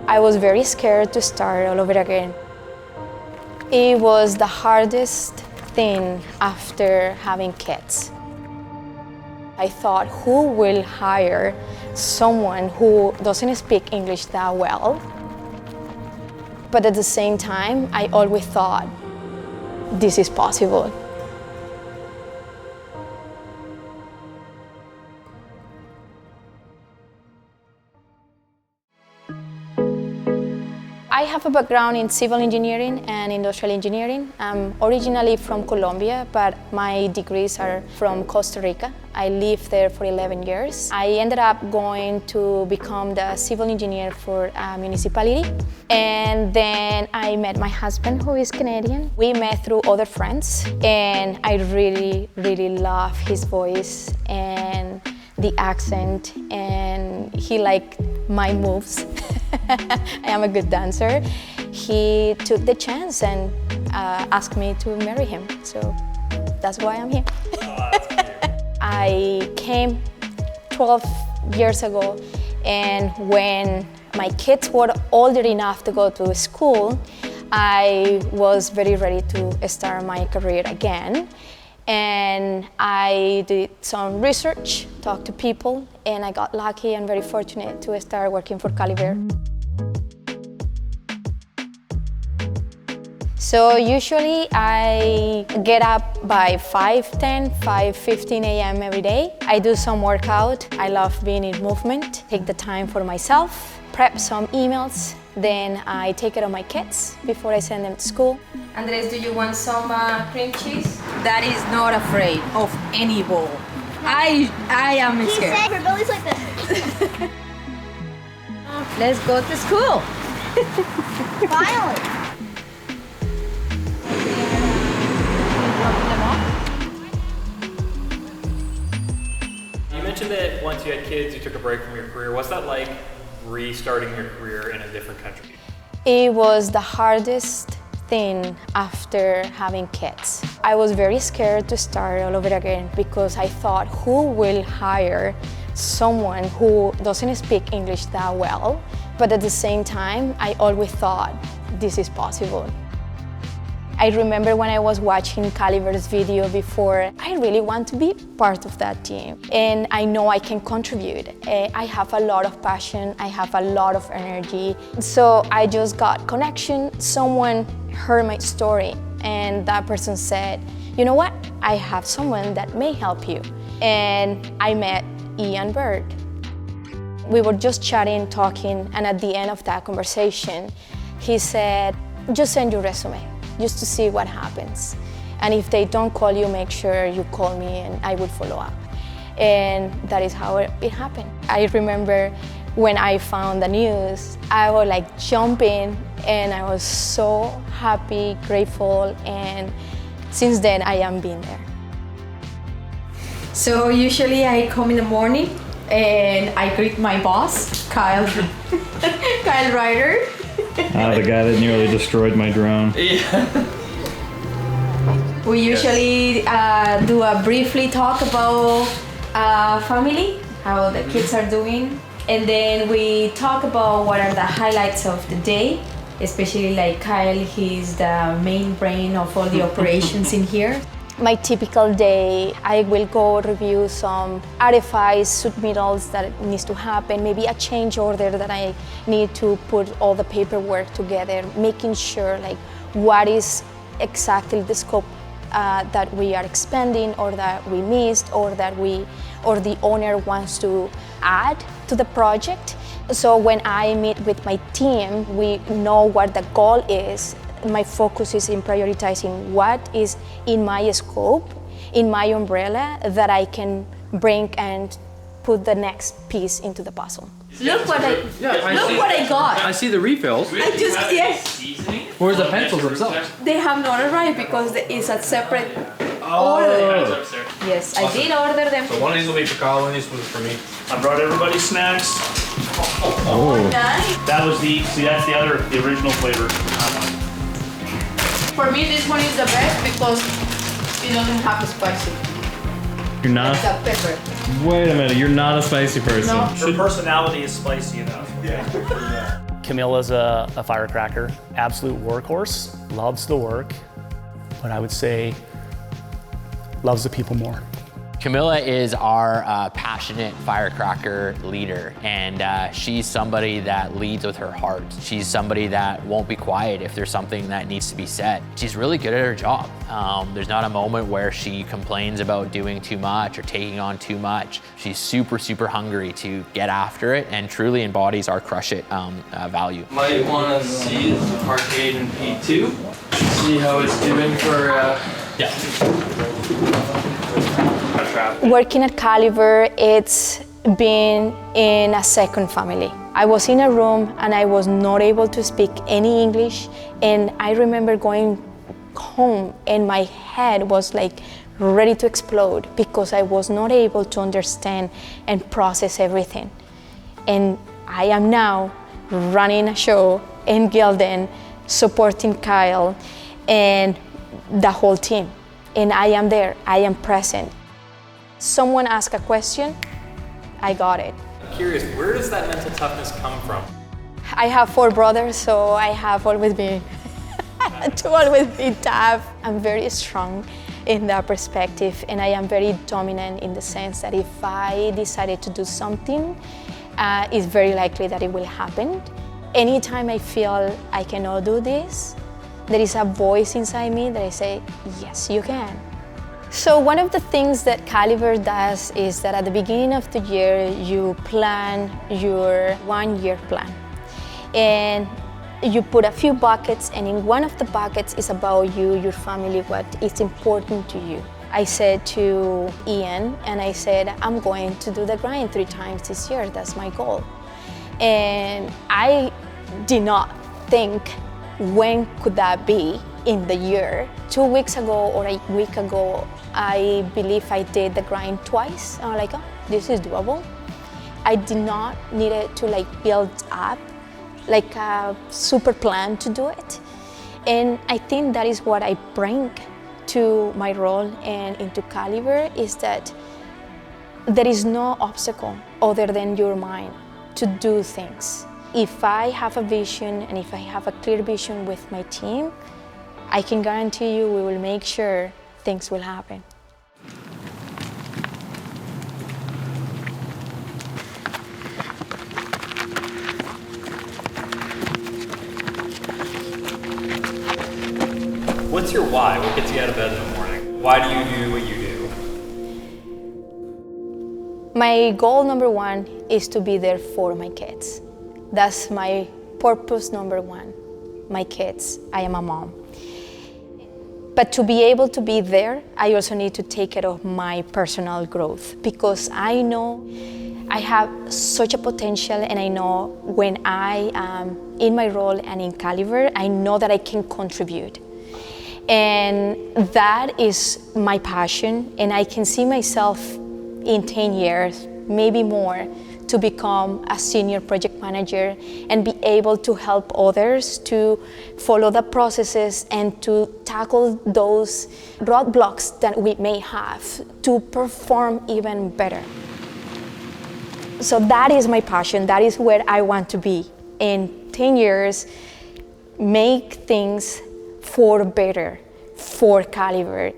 I was very scared to start all over again. It was the hardest thing after having kids. I thought, who will hire someone who doesn't speak English that well? But at the same time, I always thought, this is possible. I have a background in civil engineering and industrial engineering. I'm originally from Colombia, but my degrees are from Costa Rica. I lived there for 11 years. I ended up going to become the civil engineer for a municipality. And then I met my husband, who is Canadian. We met through other friends, and I really, really love his voice and the accent, and he liked my moves. I am a good dancer. He took the chance and asked me to marry him, so that's why I'm here. I came 12 years ago, and when my kids were older enough to go to school, I was very ready to start my career again. And I did some research, talked to people, and I got lucky and very fortunate to start working for Tavera. So usually I get up by 5:10, 5:15 a.m. every day. I do some workout. I love being in movement. Take the time for myself, prep some emails, then I take care of my kids before I send them to school. Andres, do you want some cream cheese? That is not afraid of any bowl. I am scared. He said her belly's like this. Let's go to school. Finally. You mentioned that once you had kids, you took a break from your career. What's that like, restarting your career in a different country? It was the hardest thing after having kids. I was very scared to start all over again because I thought, who will hire someone who doesn't speak English that well? But at the same time, I always thought, this is possible. I remember when I was watching Caliver's video before, I really want to be part of that team. And I know I can contribute. I have a lot of passion, I have a lot of energy. So I just got connection. Someone heard my story and that person said, you know what? I have someone that may help you. And I met Ian Bird. We were just chatting, talking, and at the end of that conversation, he said, just send your resume, just to see what happens. And if they don't call you, make sure you call me and I will follow up. And that is how it happened. I remember when I found the news, I was like jumping and I was so happy, grateful, and since then I am being there. So usually I come in the morning and I greet my boss, Kyle Ryder. The guy that nearly destroyed my drone. Yeah. We usually do a briefly talk about family, how the kids are doing, and then we talk about what are the highlights of the day, especially like Kyle, he's the main brain of all the operations in here. My typical day, I will go review some artifacts, submittals that needs to happen, maybe a change order that I need to put all the paperwork together, making sure like what is exactly the scope that we are expanding or that we missed or that the owner wants to add to the project. So when I meet with my team, we know what the goal is. My focus is in prioritizing what is in my scope, in my umbrella, that I can bring and put the next piece into the puzzle. Look what I got. I see the refills. Yes. Where's the pencils themselves? They have not arrived because it's a separate order. Yes, I did order them. So one of these will be for Kyle, one of these was for me. I brought everybody snacks. Oh, nice. That was that's the original flavor. For me, this one is the best because it doesn't have spicy. You're not. Like the pepper. Wait a minute. You're not a spicy person. No. Her personality is spicy enough. Camila's a firecracker, absolute workhorse, loves the work, but I would say loves the people more. Camila is our passionate firecracker leader, and she's somebody that leads with her heart. She's somebody that won't be quiet if there's something that needs to be said. She's really good at her job. There's not a moment where she complains about doing too much or taking on too much. She's super, super hungry to get after it and truly embodies our crush it value. Might want to see the arcade in P2, see how it's doing for Working at Caliver, it's been in a second family. I was in a room and I was not able to speak any English, and I remember going home and my head was like ready to explode because I was not able to understand and process everything. And I am now running a show in Gilden, supporting Kyle and the whole team. And I am there, I am present. Someone asked a question, I got it. I'm curious, where does that mental toughness come from? I have 4 brothers, so I have always been to always be tough. I'm very strong in that perspective, and I am very dominant in the sense that if I decided to do something, it's very likely that it will happen. Anytime I feel I cannot do this, there is a voice inside me that I say, yes, you can. So one of the things that Caliver does is that at the beginning of the year, you plan your 1-year plan. And you put a few buckets, and in one of the buckets is about you, your family, what is important to you. I said to Ian, and I said, I'm going to do the grind 3 times this year, that's my goal. And I did not think, when could that be in the year? 2 weeks ago or a week ago, I believe I did the grind twice. I'm like, oh, this is doable. I did not need it to build up like a super plan to do it. And I think that is what I bring to my role and into Caliver, is that there is no obstacle other than your mind to do things. If I have a vision and if I have a clear vision with my team, I can guarantee you we will make sure things will happen. What's your why? What gets you out of bed in the morning? Why do you do what you do? My goal number 1 is to be there for my kids. That's my purpose number 1, my kids. I am a mom. But to be able to be there, I also need to take care of my personal growth, because I know I have such a potential, and I know when I am in my role and in Caliver, I know that I can contribute. And that is my passion, and I can see myself in 10 years, maybe more, to become a senior project manager and be able to help others to follow the processes and to tackle those roadblocks that we may have to perform even better. So that is my passion. That is where I want to be in 10 years, make things for better, for Caliver.